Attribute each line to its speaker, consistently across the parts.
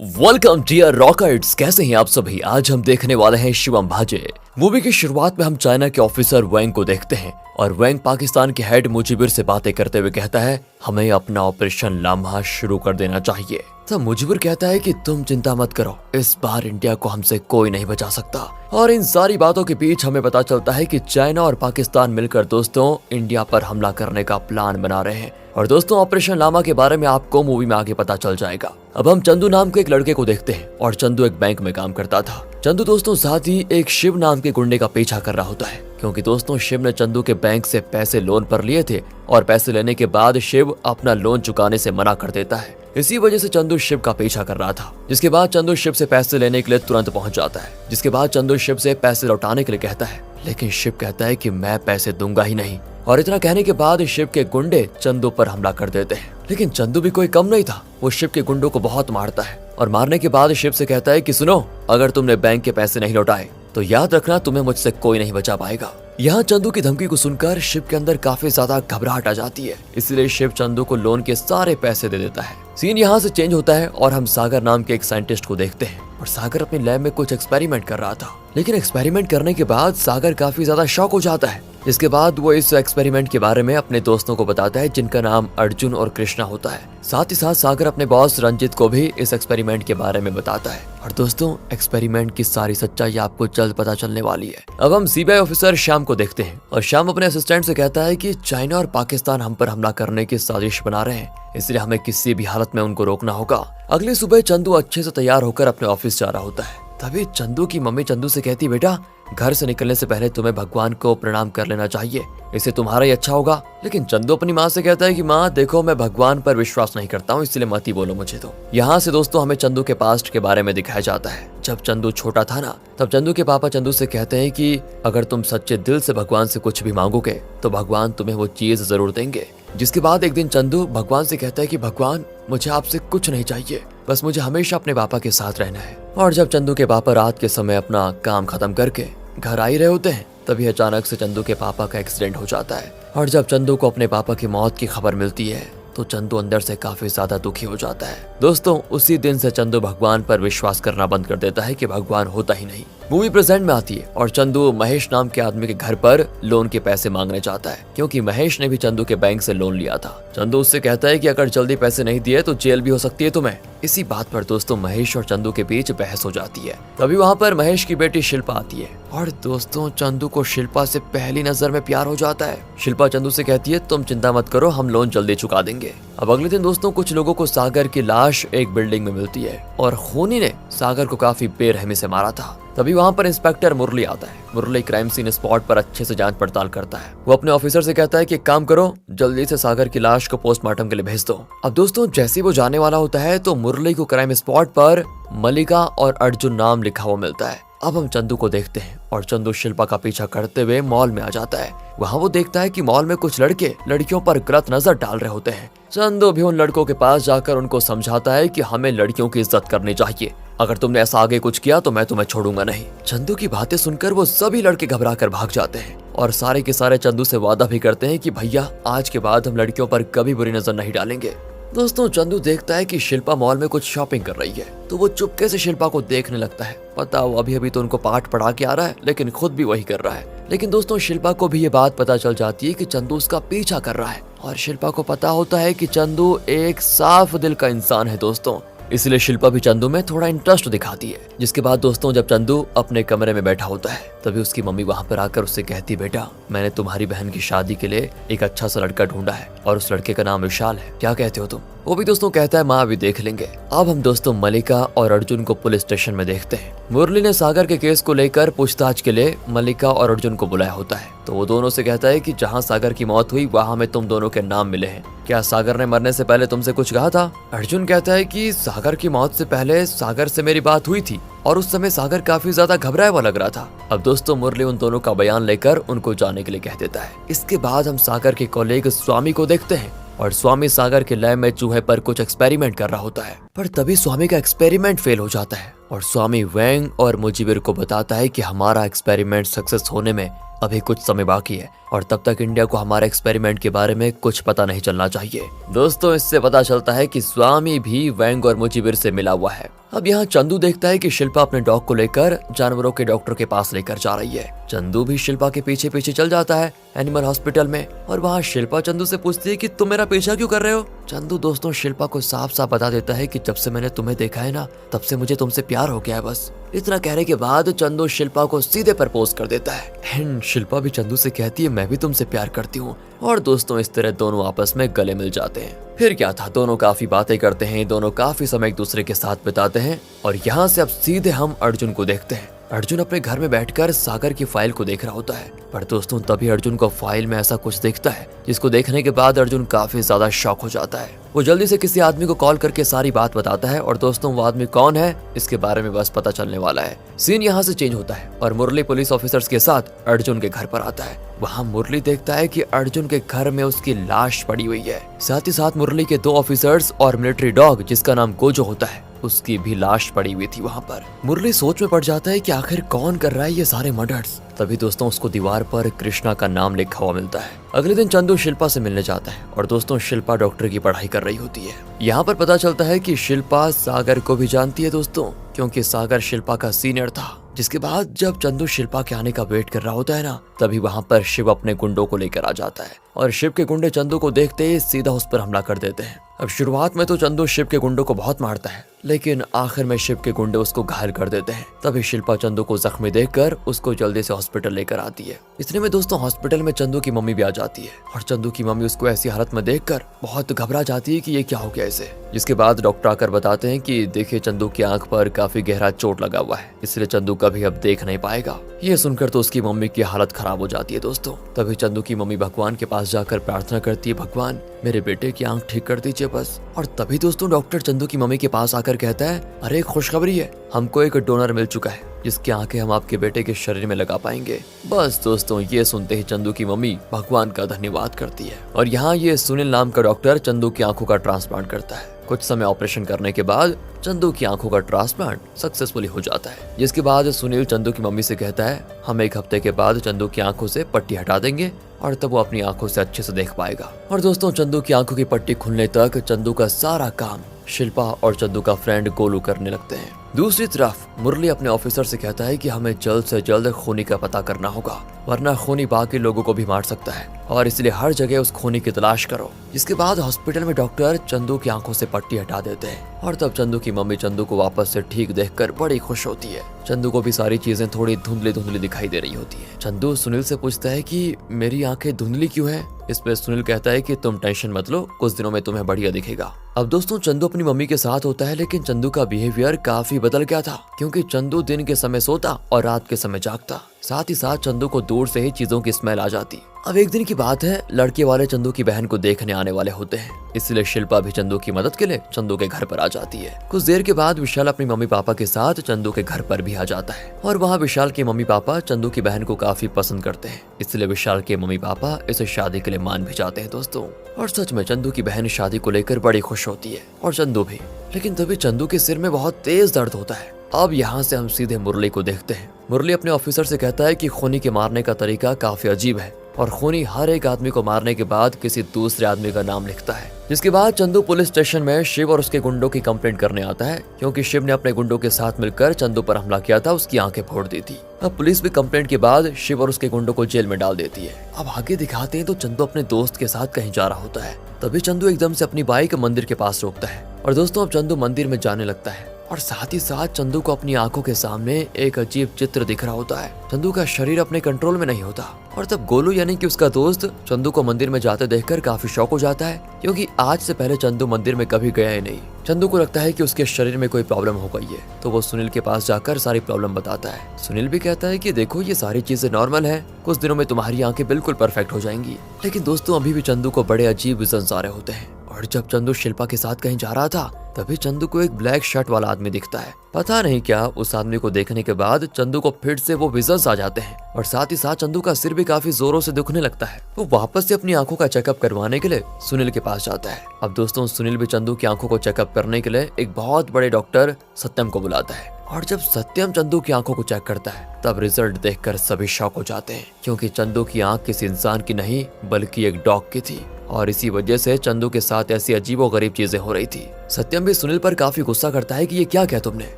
Speaker 1: Welcome dear rockets, कैसे हैं आप सभी। आज हम देखने वाले हैं शिवम भाजे। मूवी की शुरुआत में हम चाइना के ऑफिसर वेंग को देखते हैं और वेंग पाकिस्तान के हेड मुजिबिर से बातें करते हुए कहता है हमें अपना ऑपरेशन लामा शुरू कर देना चाहिए। तब मुजिबिर कहता है कि तुम चिंता मत करो, इस बार इंडिया को हमसे कोई नहीं बचा सकता। और इन सारी बातों के बीच हमें पता चलता है कि चाइना और पाकिस्तान मिलकर दोस्तों इंडिया पर हमला करने का प्लान बना रहे हैं। और दोस्तों ऑपरेशन लामा के बारे में आपको मूवी में आगे पता चल जाएगा। अब हम चंदू नाम के एक लड़के को देखते हैं और चंदू एक बैंक में काम करता था। चंदू दोस्तों साथ ही एक शिव नाम के गुंडे का पीछा कर रहा होता है, क्योंकि दोस्तों शिव ने चंदू के बैंक से पैसे लोन पर लिए थे और पैसे लेने के बाद शिव अपना लोन चुकाने से मना कर देता है। इसी वजह से चंदू शिव का पीछा कर रहा था। जिसके बाद चंदू शिव से पैसे लेने के लिए तुरंत पहुंच जाता है। जिसके बाद चंदू शिव से पैसे लौटाने के लिए कहता है, लेकिन शिव कहता है कि मैं पैसे दूंगा ही नहीं। और इतना कहने के बाद शिव के गुंडे चंदू पर हमला कर देते हैं। लेकिन चंदू भी कोई कम नहीं था, वो शिव के गुंडों को बहुत मारता है और मारने के बाद शिव से कहता है कि सुनो, अगर तुमने बैंक के पैसे नहीं लौटाए तो याद रखना तुम्हें मुझसे कोई नहीं बचा पाएगा। यहाँ चंदू की धमकी को सुनकर शिव के अंदर काफी ज्यादा घबराहट आ जाती है, इसलिए शिव चंदू को लोन के सारे पैसे दे देता है। सीन यहाँ से चेंज होता है और हम सागर नाम के एक साइंटिस्ट को देखते हैं और सागर अपनी लैब में कुछ एक्सपेरिमेंट कर रहा था। लेकिन एक्सपेरिमेंट करने के बाद सागर काफी ज्यादा शॉक हो जाता है। इसके बाद वो इस एक्सपेरिमेंट के बारे में अपने दोस्तों को बताता है, जिनका नाम अर्जुन और कृष्णा होता है। साथ ही साथ सागर अपने बॉस रंजित को भी इस एक्सपेरिमेंट के बारे में बताता है। और दोस्तों एक्सपेरिमेंट की सारी सच्चाई आपको जल्द पता चलने वाली है। अब हम सीबीआई ऑफिसर श्याम को देखते हैं और श्याम अपने असिस्टेंट से कहता है कि चाइना और पाकिस्तान हम पर हमला करने की साजिश बना रहे हैं, इसलिए हमें किसी भी हालत में उनको रोकना होगा। अगली सुबह चंदू अच्छे से तैयार होकर अपने ऑफिस जा रहा होता है। तभी चंदू की मम्मी चंदू से कहती, बेटा घर से निकलने से पहले तुम्हें भगवान को प्रणाम कर लेना चाहिए, इससे तुम्हारा ही अच्छा होगा। लेकिन चंदू अपनी माँ से कहता है कि माँ देखो, मैं भगवान पर विश्वास नहीं करता हूँ, इसलिए मत ही बोलो मुझे। तो यहाँ से दोस्तों हमें चंदू के पास्ट के बारे में दिखाया जाता है। जब चंदू छोटा था ना, तब चंदू के पापा चंदू से कहते हैं कि अगर तुम सच्चे दिल से भगवान से कुछ भी मांगोगे तो भगवान तुम्हें वो चीज जरूर देंगे। जिसके बाद एक दिन चंदू भगवान से कहता है कि भगवान मुझे आपसे कुछ नहीं चाहिए, बस मुझे हमेशा अपने पापा के साथ रहना है। और जब चंदू के पापा रात के समय अपना काम खत्म करके घर आ ही रहे होते हैं, तभी अचानक से चंदू के पापा का एक्सीडेंट हो जाता है। और जब चंदू को अपने पापा की मौत की खबर मिलती है तो चंदू अंदर से काफी ज्यादा दुखी हो जाता है। दोस्तों उसी दिन से चंदू भगवान पर विश्वास करना बंद कर देता है कि भगवान होता ही नहीं। मूवी प्रेजेंट में आती है और चंदू महेश नाम के आदमी के घर पर लोन के पैसे मांगने जाता है, क्योंकि महेश ने भी चंदू के बैंक से लोन लिया था। चंदू उससे कहता है कि अगर जल्दी पैसे नहीं दिए तो जेल भी हो सकती है तुम्हें। इसी बात पर दोस्तों महेश और चंदू के बीच बहस हो जाती है। तभी वहाँ पर महेश की बेटी शिल्पा आती है और दोस्तों चंदू को शिल्पा से पहली नजर में प्यार हो जाता है। शिल्पा चंदू से कहती है, तुम चिंता मत करो, हम लोन जल्दी चुका देंगे। अब अगले दिन दोस्तों कुछ लोगों को सागर की लाश एक बिल्डिंग में मिलती है और खूनी ने सागर को काफी बेरहमी से मारा था। तभी वहाँ पर इंस्पेक्टर मुरली आता है। मुरली क्राइम सीन स्पॉट पर अच्छे से जांच पड़ताल करता है। वो अपने ऑफिसर से कहता है कि एक काम करो, जल्दी से सागर की लाश को पोस्टमार्टम के लिए भेज दो। अब दोस्तों जैसे वो जाने वाला होता है तो मुरली को क्राइम स्पॉट पर मलिका और अर्जुन नाम लिखा हुआ मिलता है। अब हम चंदू को देखते हैं और चंदू शिल्पा का पीछा करते हुए मॉल में आ जाता है। वहाँ वो देखता है कि मॉल में कुछ लड़के लड़कियों पर गलत नजर डाल रहे होते हैं। चंदू भी उन लड़कों के पास जाकर उनको समझाता है कि हमें लड़कियों की इज्जत करनी चाहिए, अगर तुमने ऐसा आगे कुछ किया तो मैं तुम्हें छोड़ूंगा नहीं। चंदू की बातें सुनकर वो सभी लड़के घबरा कर भाग जाते हैं और सारे के सारे चंदू से वादा भी करते हैं कि भैया आज के बाद हम लड़कियों पर कभी बुरी नजर नहीं डालेंगे। दोस्तों चंदू देखता है कि शिल्पा मॉल में कुछ शॉपिंग कर रही है, तो वो चुपके से शिल्पा को देखने लगता है। पता वो अभी तो उनको पाठ पढ़ा के आ रहा है, लेकिन खुद भी वही कर रहा है। लेकिन दोस्तों शिल्पा को भी ये बात पता चल जाती है कि चंदू उसका पीछा कर रहा है और शिल्पा को पता होता है कि चंदू एक साफ दिल का इंसान है दोस्तों, इसलिए शिल्पा भी चंदू में थोड़ा इंटरेस्ट दिखाती है। जिसके बाद दोस्तों जब चंदू अपने कमरे में बैठा होता है तभी उसकी मम्मी वहाँ पर आकर उससे कहती, बेटा मैंने तुम्हारी बहन की शादी के लिए एक अच्छा सा लड़का ढूंढा है और उस लड़के का नाम विशाल है, क्या कहते हो तुम? वो भी दोस्तों कहता है, माँ अभी देख लेंगे। अब हम दोस्तों मलिका और अर्जुन को पुलिस स्टेशन में देखते हैं। मुरली ने सागर के केस को लेकर पूछताछ के लिए मलिका और अर्जुन को बुलाया होता है, तो वो दोनों से कहता है कि जहाँ सागर की मौत हुई वहाँ में तुम दोनों के नाम मिले हैं, क्या सागर ने मरने से पहले तुमसे कुछ कहा था? अर्जुन कहता है कि सागर की मौत से पहले सागर से मेरी बात हुई थी और उस समय सागर काफी ज्यादा घबराया हुआ लग रहा था। अब दोस्तों मुरली उन दोनों का बयान लेकर उनको जाने के लिए कह देता है। इसके बाद हम सागर के कॉलीग स्वामी को देखते हैं और स्वामी सागर के लैब में चूहे पर कुछ एक्सपेरिमेंट कर रहा होता है। पर तभी स्वामी का एक्सपेरिमेंट फेल हो जाता है और स्वामी वैंग और मुजीबिर को बताता है कि हमारा एक्सपेरिमेंट सक्सेस होने में अभी कुछ समय बाकी है और तब तक इंडिया को हमारे एक्सपेरिमेंट के बारे में कुछ पता नहीं चलना चाहिए। दोस्तों, इससे पता चलता है कि स्वामी भी वैंग और मुजीबिर से मिला हुआ है। अब यहाँ चंदू देखता है कि शिल्पा अपने डॉग को लेकर जानवरों के डॉक्टर के पास लेकर जा रही है। चंदू भी शिल्पा के पीछे पीछे चल जाता है एनिमल हॉस्पिटल में और वहाँ शिल्पा चंदू से पूछती है कि तुम मेरा पीछा क्यों कर रहे हो। चंदू दोस्तों शिल्पा को साफ साफ बता देता है कि जब से मैंने तुम्हें देखा है ना, तब से मुझे तुमसे प्यार हो गया है बस। इतना कहने के बाद चंदू शिल्पा को सीधे प्रपोज कर देता है एंड शिल्पा भी चंदू से कहती है मैं भी तुमसे प्यार करती हूँ। और दोस्तों इस तरह दोनों आपस में गले मिल जाते हैं। फिर क्या था, दोनों काफी बातें करते हैं, दोनों काफी समय एक दूसरे के साथ बिताते हैं। और यहाँ से अब सीधे हम अर्जुन को देखते हैं। अर्जुन अपने घर में बैठकर सागर की फाइल को देख रहा होता है, पर दोस्तों तभी अर्जुन को फाइल में ऐसा कुछ दिखता है जिसको देखने के बाद अर्जुन काफी ज्यादा शॉक हो जाता है। वो जल्दी से किसी आदमी को कॉल करके सारी बात बताता है और दोस्तों वो आदमी कौन है इसके बारे में बस पता चलने वाला है। सीन यहाँ से चेंज होता है और मुरली पुलिस ऑफिसर्स के साथ अर्जुन के घर पर आता है। वहाँ मुरली देखता है कि अर्जुन के घर में उसकी लाश पड़ी हुई है। साथ ही साथ मुरली के 2 ऑफिसर्स और मिलिट्री डॉग जिसका नाम गोजो होता है उसकी भी लाश पड़ी हुई थी वहाँ पर। मुरली सोच में पड़ जाता है कि आखिर कौन कर रहा है ये सारे मर्डर्स। तभी दोस्तों उसको दीवार पर कृष्णा का नाम लिखा हुआ मिलता है। अगले दिन चंदू शिल्पा से मिलने जाता है और दोस्तों शिल्पा डॉक्टर की पढ़ाई कर रही होती है। यहाँ पर पता चलता है कि शिल्पा सागर को भी जानती है दोस्तों, क्योंकि सागर शिल्पा का सीनियर था। जिसके बाद जब चंदू शिल्पा के आने का वेट कर रहा होता है ना, तभी वहाँ पर शिव अपने गुंडों को लेकर आ जाता है और शिव के गुंडे चंदू को देखते ही सीधा उस पर हमला कर देते हैं। अब शुरुआत में तो चंदू शिव के गुंडों को बहुत मारता है, लेकिन आखिर में शिव के गुंडे उसको घायल कर देते हैं। तभी शिल्पा चंदू को जख्मी देखकर उसको जल्दी से हॉस्पिटल लेकर आती है। इतने में दोस्तों हॉस्पिटल में चंदू की मम्मी भी आ जाती है और चंदू की मम्मी उसको ऐसी हालत में देखकर बहुत घबरा जाती है कि ये क्या हो गया इसे। जिसके बाद डॉक्टर आकर बताते हैं कि देखिए चंदू की आंख पर काफी गहरा चोट लगा हुआ है, इसलिए चंदू कभी अब देख नहीं पाएगा। ये सुनकर तो उसकी मम्मी की हालत खराब हो जाती है दोस्तों। तभी चंदू की मम्मी भगवान के पास जाकर प्रार्थना करती है, भगवान मेरे बेटे की आंख ठीक कर दीजिए बस। और तभी दोस्तों डॉक्टर चंदू की मम्मी के पास आकर कहता है, अरे खुशखबरी है, हमको एक डोनर मिल चुका है जिसकी आंखें हम आपके बेटे के शरीर में लगा पाएंगे। बस दोस्तों ये सुनते ही चंदू की मम्मी भगवान का धन्यवाद करती है और यहाँ ये सुनील नाम का डॉक्टर चंदू की आंखों का ट्रांसप्लांट करता है। कुछ समय ऑपरेशन करने के बाद चंदू की आंखों का ट्रांसप्लांट सक्सेसफुली हो जाता है। जिसके बाद सुनील चंदू की मम्मी से कहता है, हम 1 हफ्ते के बाद चंदू की आंखों से पट्टी हटा देंगे और तब वो अपनी आंखों से अच्छे से देख पाएगा। और दोस्तों चंदू की आंखों की पट्टी खुलने तक चंदू का सारा काम शिल्पा और चंदू का फ्रेंड गोलू करने लगते हैं। दूसरी तरफ मुरली अपने ऑफिसर से कहता है कि हमें जल्द से जल्द खूनी का पता करना होगा, वरना खूनी बाकी लोगों को भी मार सकता है और इसलिए हर जगह उस खूनी की तलाश करो। इसके बाद हॉस्पिटल में डॉक्टर चंदू की आंखों से पट्टी हटा देते हैं और तब चंदू की मम्मी चंदू को वापस से ठीक देखकर बड़ी खुश होती है। चंदू को भी सारी चीजें थोड़ी धुंधली धुंधली दिखाई दे रही होती है। चंदू सुनील से पूछता है कि मेरी आंखें धुंधली क्यों है। इस पे सुनील कहता है कि तुम टेंशन मत लो, कुछ दिनों में तुम्हें बढ़िया दिखेगा। अब दोस्तों चंदू अपनी मम्मी के साथ होता है, लेकिन चंदू का बिहेवियर काफी बदल गया था, क्योंकि चंदू दिन के समय सोता और रात के समय जागता। साथ ही साथ चंदू को दूर से ही चीजों की स्मेल आ जाती। अब एक दिन की बात है, लड़के वाले चंदू की बहन को देखने आने वाले होते हैं, इसलिए शिल्पा भी चंदू की मदद के लिए चंदू के घर पर आ जाती है। कुछ देर के बाद विशाल अपनी मम्मी पापा के साथ चंदू के घर पर भी आ जाता है और वहाँ विशाल के मम्मी पापा चंदू की बहन को काफी पसंद करते हैं, इसलिए विशाल के मम्मी पापा इसे शादी के लिए मान भी जाते हैं दोस्तों। और सच में चंदू की बहन शादी को लेकर बड़ी खुश होती है और चंदू भी। लेकिन तभी चंदू के सिर में बहुत तेज दर्द होता है। अब यहाँ से हम सीधे मुरली को देखते हैं। मुरली अपने ऑफिसर से कहता है कि खूनी के मारने का तरीका काफी अजीब है और खूनी हर एक आदमी को मारने के बाद किसी दूसरे आदमी का नाम लिखता है। जिसके बाद चंदू पुलिस स्टेशन में शिव और उसके गुंडों की कंप्लेंट करने आता है, क्योंकि शिव ने अपने गुंडों के साथ मिलकर चंदू पर हमला किया था, उसकी आंखें फोड़ दी थी। अब पुलिस भी कंप्लेंट के बाद शिव और उसके गुंडों को जेल में डाल देती है। अब आगे दिखाते हैं तो चंदू अपने दोस्त के साथ कहीं जा रहा होता है। तभी चंदू एकदम से अपनी बाइक मंदिर के पास रोकता है और दोस्तों अब चंदू मंदिर में जाने लगता है और साथ ही साथ चंदू को अपनी आंखों के सामने एक अजीब चित्र दिख रहा होता है। चंदू का शरीर अपने कंट्रोल में नहीं होता और तब गोलू यानी कि उसका दोस्त चंदू को मंदिर में जाते देखकर काफी शॉक हो जाता है, क्योंकि आज से पहले चंदू मंदिर में कभी गया ही नहीं। चंदू को लगता है कि उसके शरीर में कोई प्रॉब्लम हो गई है, तो वो सुनील के पास जाकर सारी प्रॉब्लम बताता है। सुनील भी कहता है कि देखो ये सारी चीजें नॉर्मल है, कुछ दिनों में तुम्हारी आंखें बिल्कुल परफेक्ट हो जाएंगी। लेकिन दोस्तों अभी भी चंदू को बड़े अजीब विजन्स आ रहे होते हैं और जब चंदू शिल्पा के साथ कहीं जा रहा था तभी चंदू को एक ब्लैक शर्ट वाला आदमी दिखता है। पता नहीं क्या उस आदमी को देखने के बाद चंदू को फिर से वो विजन्स आ जाते हैं और साथ ही साथ चंदू का सिर भी काफी जोरों से दुखने लगता है। वो वापस से अपनी आंखों का चेकअप करवाने के लिए सुनील के पास जाता है। अब दोस्तों सुनील भी चंदू की आंखों को चेकअप करने के लिए एक बहुत बड़े डॉक्टर सत्यम को बुलाता है और जब सत्यम चंदू की आंखों को चेक करता है तब रिजल्ट देखकर सभी शॉक हो जाते हैं, क्योंकि चंदू की आंख किसी इंसान की नहीं बल्कि एक डॉग की थी और इसी वजह से चंदू के साथ ऐसी अजीबोगरीब चीजें हो रही थी। सत्यम भी सुनील पर काफी गुस्सा करता है कि ये क्या किया तुमने,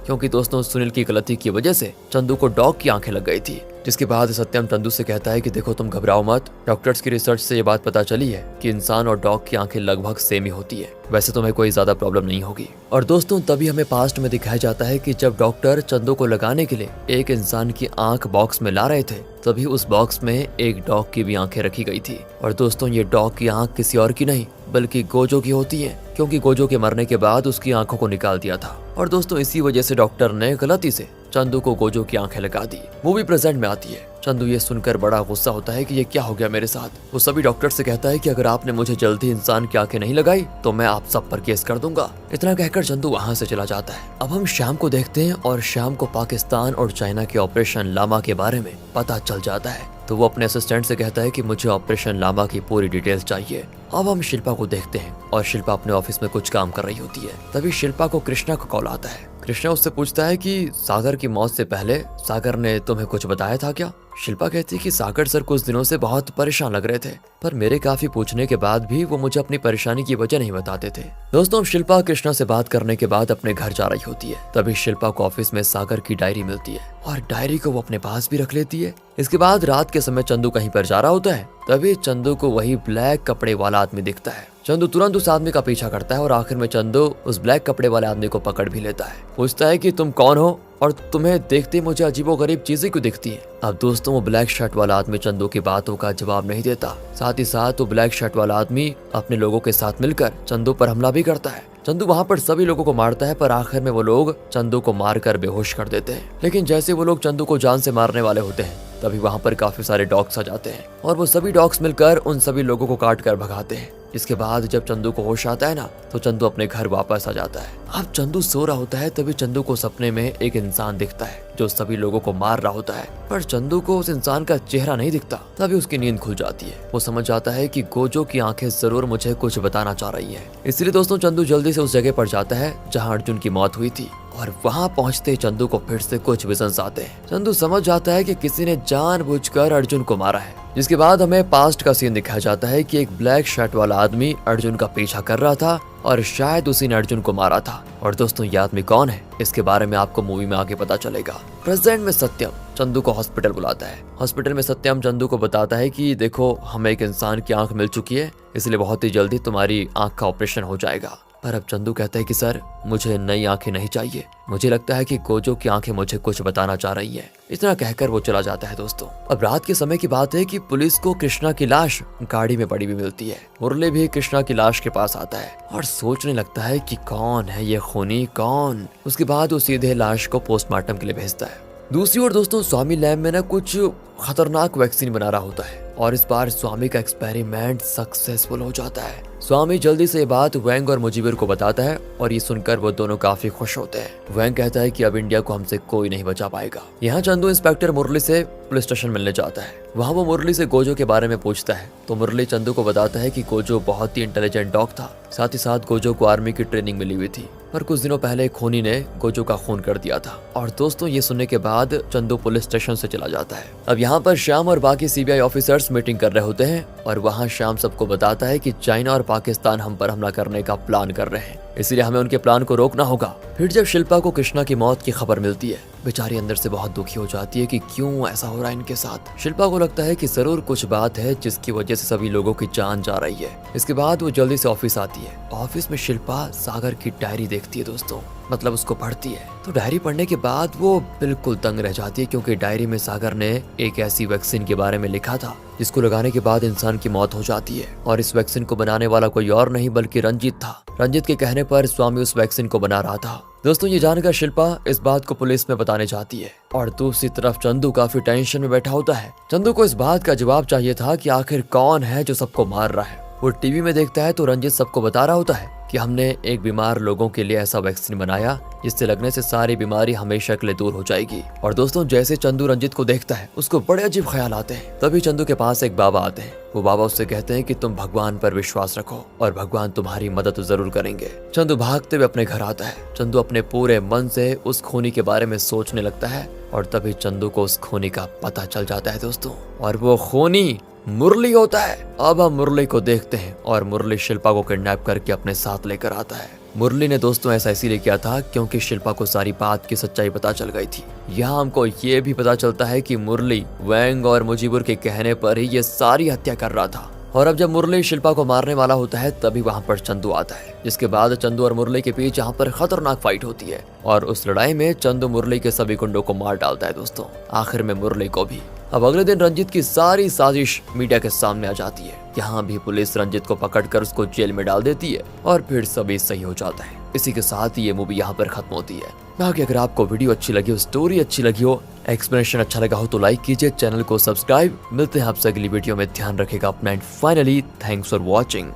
Speaker 1: क्योंकि दोस्तों सुनील की गलती की वजह से चंदू को डॉग की आंखें लग गई थी। जिसके बाद सत्यम चंदू से कहता है कि देखो तुम घबराओ मत, डॉक्टर्स की रिसर्च से ये बात पता चली है कि इंसान और डॉग की आंखें लगभग सेम ही होती है, वैसे तुम्हें कोई ज्यादा प्रॉब्लम नहीं होगी। और दोस्तों तभी हमें पास्ट में दिखाया जाता है कि जब डॉक्टर चंदू को लगाने के लिए एक इंसान की आंख बॉक्स में ला रहे थे तभी उस बॉक्स में एक डॉग की भी आंखें रखी गई थी। और दोस्तों ये डॉग की आंख किसी और की नहीं बल्कि गोजो की होती है, क्योंकि गोजो के मरने के बाद उसकी आंखों को निकाल दिया था। और दोस्तों इसी वजह से डॉक्टर ने गलती से चंदू को गोजो की आंखें लगा दी। मूवी प्रेजेंट में आती है। चंदू ये सुनकर बड़ा गुस्सा होता है कि ये क्या हो गया मेरे साथ। वो सभी डॉक्टर से कहता है कि अगर आपने मुझे जल्दी इंसान की आंखें नहीं लगाई तो मैं आप सब पर केस कर दूंगा। इतना कहकर चंदू वहाँ से चला जाता है। अब हम शाम को देखते हैं और शाम को पाकिस्तान और चाइना के ऑपरेशन लामा के बारे में पता चल जाता है, तो वो अपने असिस्टेंट से कहता है कि मुझे ऑपरेशन लामा की पूरी डिटेल्स चाहिए। अब हम शिल्पा को देखते हैं और शिल्पा अपने ऑफिस में कुछ काम कर रही होती है। तभी शिल्पा को कृष्णा का कॉल आता है। कृष्णा उससे पूछता है कि सागर की मौत से पहले सागर ने तुम्हें कुछ बताया था क्या। शिल्पा कहती है कि सागर सर कुछ दिनों से बहुत परेशान लग रहे थे, पर मेरे काफी पूछने के बाद भी वो मुझे अपनी परेशानी की वजह नहीं बताते थे। दोस्तों शिल्पा कृष्णा से बात करने के बाद अपने घर जा रही होती है। तभी शिल्पा को ऑफिस में सागर की डायरी मिलती है और डायरी को वो अपने पास भी रख लेती है। इसके बाद रात के समय चंदू कहीं पर जा रहा होता है, तभी चंदू को वही ब्लैक कपड़े वाला आदमी दिखता है। चंदू तुरंत उस आदमी का पीछा करता है और आखिर में चंदू उस ब्लैक कपड़े वाले आदमी को पकड़ भी लेता है। पूछता है कि तुम कौन हो और तुम्हें देखते ही मुझे अजीबोगरीब चीजें क्यों दिखती है। अब दोस्तों वो ब्लैक शर्ट वाला आदमी चंदू की बातों का जवाब नहीं देता। साथ ही साथ वो ब्लैक शर्ट वाला आदमी अपने लोगों के साथ मिलकर चंदू पर हमला भी करता है। चंदू वहाँ पर सभी लोगों को मारता है, पर आखिर में वो लोग चंदू को मारकर बेहोश कर देते हैं। लेकिन जैसे वो लोग चंदू को जान से मारने वाले होते हैं तभी वहाँ पर काफी सारे डॉग्स आ जाते हैं और वो सभी डॉग्स मिलकर उन सभी लोगों को काट कर भगाते हैं। इसके बाद जब चंदू को होश आता है ना तो चंदू अपने घर वापस आ जाता है। अब चंदू सो रहा होता है तभी चंदू को सपने में एक इंसान दिखता है जो सभी लोगों को मार रहा होता है, पर चंदू को उस इंसान का चेहरा नहीं दिखता। तभी उसकी नींद खुल जाती है। वो समझ जाता है कि गोजो की आंखें जरूर मुझे कुछ बताना चाह रही है। इसलिए दोस्तों चंदू जल्दी से उस जगह पर जाता है जहाँ अर्जुन की मौत हुई थी और वहाँ पहुँचते चंदू को फिर से कुछ विजन्स आते हैं। चंदू समझ जाता है कि किसी ने जानबूझकर अर्जुन को मारा है। जिसके बाद हमें पास्ट का सीन दिखाया जाता है कि एक ब्लैक शर्ट वाला आदमी अर्जुन का पीछा कर रहा था और शायद उसी ने अर्जुन को मारा था। और दोस्तों ये आदमी कौन है इसके बारे में आपको मूवी में आगे पता चलेगा। प्रेजेंट में सत्यम चंदू को हॉस्पिटल बुलाता है। हॉस्पिटल में सत्यम चंदू को बताता है कि देखो हमें एक इंसान की आंख मिल चुकी है, इसलिए बहुत ही जल्दी तुम्हारी आंख का ऑपरेशन हो जाएगा। पर अब चंदू कहता है कि सर मुझे नई आंखें नहीं चाहिए, मुझे लगता है कि गोजो की आंखें मुझे कुछ बताना चाह रही हैं। इतना कहकर वो चला जाता है। दोस्तों अब रात के समय की बात है कि पुलिस को कृष्णा की लाश गाड़ी में पड़ी हुई मिलती है। मुरली भी कृष्णा की लाश के पास आता है और सोचने लगता है कि कौन है ये खूनी, कौन। उसके बाद वो सीधे लाश को पोस्टमार्टम के लिए भेजता है। दूसरी ओर दोस्तों स्वामी लैब में ना कुछ खतरनाक वैक्सीन बना रहा होता है और इस बार स्वामी का एक्सपेरिमेंट सक्सेसफुल हो जाता है। स्वामी जल्दी से ये बात वैंग और मुजीबिर को बताता है और ये सुनकर वो दोनों काफी खुश होते हैं। वैंग कहता है कि अब इंडिया को हमसे कोई नहीं बचा पाएगा। यहाँ चंदू इंस्पेक्टर मुरली से पुलिस स्टेशन मिलने जाता है। वहाँ वो मुरली से गोजो के बारे में पूछता है तो मुरली चंदू को बताता है कि गोजो बहुत ही इंटेलिजेंट डॉग था। साथ ही साथ गोजो को आर्मी की ट्रेनिंग मिली हुई थी, पर कुछ दिनों पहले खूनी ने गोजो का खून कर दिया था। और दोस्तों ये सुनने के बाद चंदू पुलिस स्टेशन से चला जाता है। अब यहाँ पर श्याम और बाकी सीबीआई ऑफिसर्स मीटिंग कर रहे होते हैं और वहाँ श्याम सबको बताता है कि चाइना और पाकिस्तान हम पर हमला करने का प्लान कर रहे हैं, इसलिए हमें उनके प्लान को रोकना होगा। फिर जब शिल्पा को कृष्णा की मौत की खबर मिलती है, बेचारी अंदर से बहुत दुखी हो जाती है कि क्यों ऐसा हो रहा है इनके साथ। शिल्पा को लगता है कि जरूर कुछ बात है जिसकी वजह से सभी लोगों की जान जा रही है। इसके बाद वो जल्दी से ऑफिस आती है। ऑफिस में शिल्पा सागर की डायरी देखती है दोस्तों, मतलब उसको पढ़ती है। तो डायरी पढ़ने के बाद वो बिल्कुल तंग रह जाती है, क्योंकि डायरी में सागर ने एक ऐसी वैक्सीन के बारे में लिखा था जिसको लगाने के बाद इंसान की मौत हो जाती है। और इस वैक्सीन को बनाने वाला कोई और नहीं बल्कि रंजीत था। रंजीत के कहने पर स्वामी उस वैक्सीन को बना रहा था। दोस्तों ये जानकर शिल्पा इस बात को पुलिस में बताने जाती है और दूसरी तरफ चंदू काफी टेंशन में बैठा होता है। चंदू को इस बात का जवाब चाहिए था कि आखिर कौन है जो सबको मार रहा है। वो टीवी में देखता है तो रंजित सबको बता रहा होता है कि हमने एक बीमार लोगों के लिए ऐसा वैक्सीन बनाया जिससे लगने से सारी बीमारी हमेशा के लिए दूर हो जाएगी। और दोस्तों जैसे चंदू रंजित को देखता है उसको बड़े अजीब ख्याल आते हैं। तभी चंदू के पास एक बाबा आते हैं। वो बाबा उससे कहते हैं कि तुम भगवान पर विश्वास रखो और भगवान तुम्हारी मदद जरूर करेंगे। चंदू भागते हुए अपने घर आता है। चंदू अपने पूरे मन से उस खूनी के बारे में सोचने लगता है और तभी चंदू को उस खूनी का पता चल जाता है दोस्तों, और वो खूनी मुरली होता है। अब हम मुरली को देखते हैं और मुरली शिल्पा को किडनैप करके अपने साथ लेकर आता है। मुरली ने दोस्तों ऐसा इसीलिए किया था क्योंकि शिल्पा को सारी बात की सच्चाई पता चल गई थी। यहाँ हमको ये भी पता चलता है कि मुरली वैंग और मुजीबुर के कहने पर ही ये सारी हत्या कर रहा था। और अब जब मुरली शिल्पा को मारने वाला होता है तभी वहाँ पर चंदू आता है, जिसके बाद चंदू और मुरली के बीच यहाँ पर खतरनाक फाइट होती है और उस लड़ाई में चंदू मुरली के सभी गुंडों को मार डालता है दोस्तों, आखिर में मुरली को भी। अब अगले दिन रंजित की सारी साजिश मीडिया के सामने आ जाती है। यहाँ भी पुलिस रंजित को पकड़कर उसको जेल में डाल देती है और फिर सभी सही हो जाता है। इसी के साथ ये मूवी यहाँ पर खत्म होती है। बाकी अगर आपको वीडियो अच्छी लगी हो, स्टोरी अच्छी लगी हो, एक्सप्लेनेशन अच्छा लगा हो तो लाइक कीजिए, चैनल को सब्सक्राइब। मिलते हैं आपसे अगली वीडियो में। ध्यान रखेगा अपना and finally thanks for watching.